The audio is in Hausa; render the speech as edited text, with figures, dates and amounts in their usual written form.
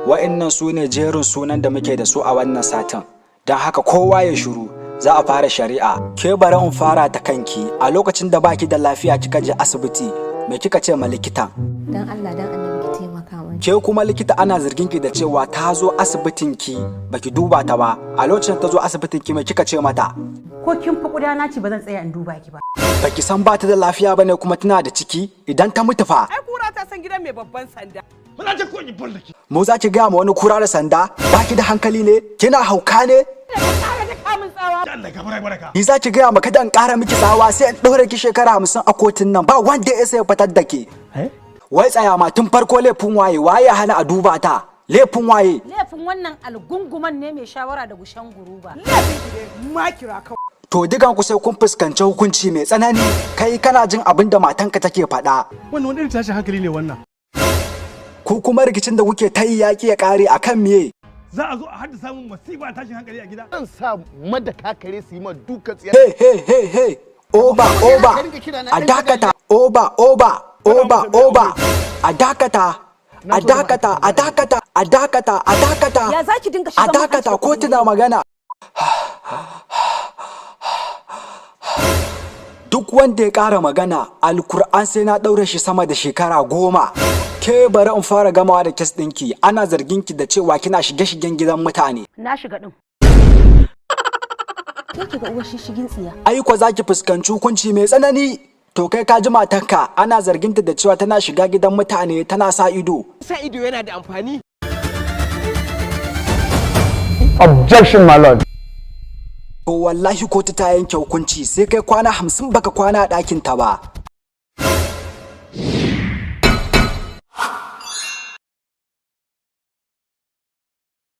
Wa'annan su ne jerin sunan da muke da su a wannan satin. Don haka kowa ya shiru, za a fara shari'a. Ke bari in fara ta kanki. A lokacin da baki da lafiya kika je asibiti, me kika ce ma likitan? Dan Allah dan Annabi ki taimaka mana. Ke kuma likita ana zargin ki da cewa ta zo asibitin ki baki duba ta ba. A lokacin ta zo asibitin ki me kika ce mata? Ko kin fi kudana ce ba zan tsaya in duba ki ba. Baki san ba ta da lafiya bane kuma tana da ciki, idan ta mutu fa? Ai kura ta san gidan mai babban sanda. Muna ce ko in ballaki. Mu za ki gaya ma wani kura da sanda? Baki da hankali ne? Kina hauka ne? Allah ka baraka. Ni za ki gaya ma kada in ƙara miki tsawa sai in ɗaure ki shekara 50 a kotun nan ba wanda ya isa ya fitar da ke. Wai tsaya ma tun farko laifin waye hana a duba ta? Laifin waye? Laifin wannan algunguman ne mai shawara da gushen guruba. Laifin ki ne ma kira kawai. To digan ku sai kun fuskanci hukunci mai tsanani. Kai kana jin abin da matanka take faɗa. Wannan wani irin tashin hankali ne wannan? Ku kuma rikicin da kuke ta yi yaƙi ya ƙare akan miye? Za a zo a haddasa mun masifa tashin hankali a gida. Zan sa madaka kare su yi ma duka tsiya. Hey. Oba. A dakata. Oba. A dakata. Ya zaki dinga shiga A dakata ko tuna magana. Duk wanda ya ƙara magana, Alkur'an sai na ɗaure shi sama da shekara 10. Ke bari in fara gamawa da kes ɗinki, ana zargin ki da cewa kina shige-shigen gidan mutane. Na shiga din. Ke ga uwar shigin tsiya. Ai ko zaki fuskanci hukunci mai tsanani. To kai ka ji matarka ana zargin ta da cewa tana shiga gidan mutane tana sa ido. Sa ido yana da amfani. Objection, my lord. To wallahi kotu ta yanke hukunci sai kai kwana 50 baka kwana a ɗakin ta ba.